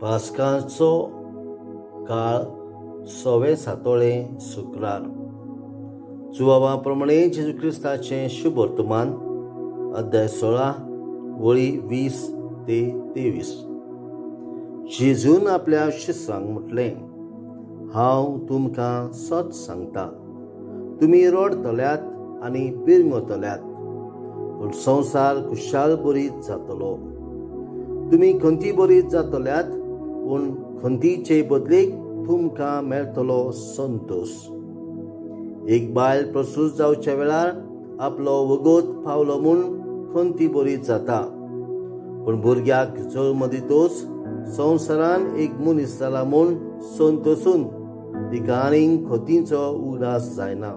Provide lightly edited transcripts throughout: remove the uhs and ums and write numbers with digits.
पास्काचो काळ 6वें सातोळें शुक्रार. जुवावा प्रमाणे जेजू क्रिस्ताचें शुभ वर्तमान अध्याय 16 वळी 20 ते 23. जेजून आपल्या शिष्यांक म्हटलें, हांव तुमकां सच सांगता, तुमी रडतल्यात आनी पिरंगतल्यात, पूण संवसार खुशाल बरीत जातलो. तुमी खंती बरीत जातल्यात, पूण खंतीचे बदलेक तुमकां मेळटलो संतोष. एक बायल प्रसूत जावच्या वेळार आपलो वगत पावलो म्हूण खंती बरीत जाता, पूण भुरग्याक जल्म दितोच संवसारान एक मनीस जाला म्हूण संतोसून तिका आनीक खंतीचो उगडास जायना.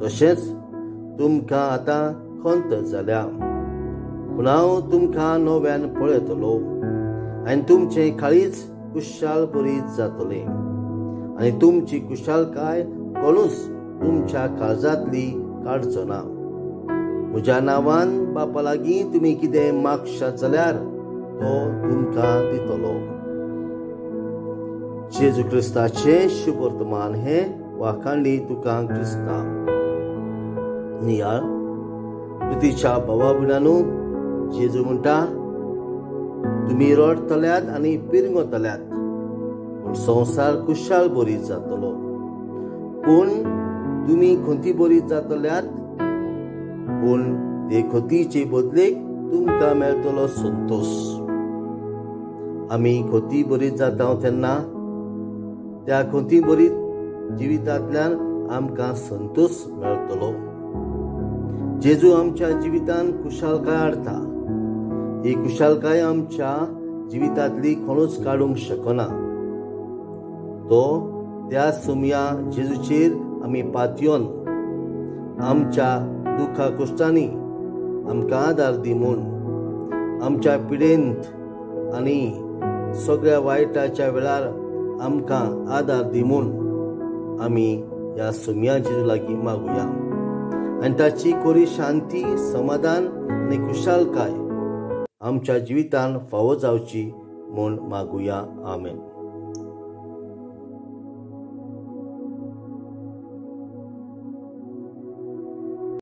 तशेंच तुमकां आतां खंत जाल्या, पूण हांव तुमकां नव्यान पळयतलो आनी तुमचें काळीज खुशाल बरीत जातलें, आनी तुमची खुशालकाय कोणूच तुमच्या काळजांतली काडचो ना. म्हज्या नांवान बापा लागीं तुमी कितें मागशात जाल्यार तो तुमकां दितलो. जेजू क्रिस्ताचें शुभ वर्तमान हे वाखाणली तुका क्रिस्ता. नियाळ प्रितीच्या भावा भयणांनो, जेजू म्हणटा, तुमी रडतल्यात आनी पिरंगतल्यात, पूण संवसार खुशाल बरीत जातलो. पूण तुमी खंती बरीत जातल्यात, पूण ते खंतीचे बदलेक तुमकां मेळटलो संतोष. आमी खंती बरीत जाता तेन्ना त्या खंती बरीत जिवितांतल्यान आमकां संतोष मेळटलो. जेजू आमच्या जिवितांत खुशालकाय हाडटा. ही खुशालकाय आमच्या जिवितांतली कोणूच काडूंक शकना. तो त्या सुमया जेजूचेर आमी पातयोन आमच्या दुखा कश्टांनी आमकां आदार दी म्हूण, आमच्या पिडेंत आनी सगळ्या वायटाच्या वेळार आमकां आदार दी म्हूण आमी ह्या सुमया जेजू लागीं मागुया, आनी ताची खरी शांती, समाधान आनी खुशालकाय आमच्या जिवितांत फावो जावची म्हूण मागुया. आमेन.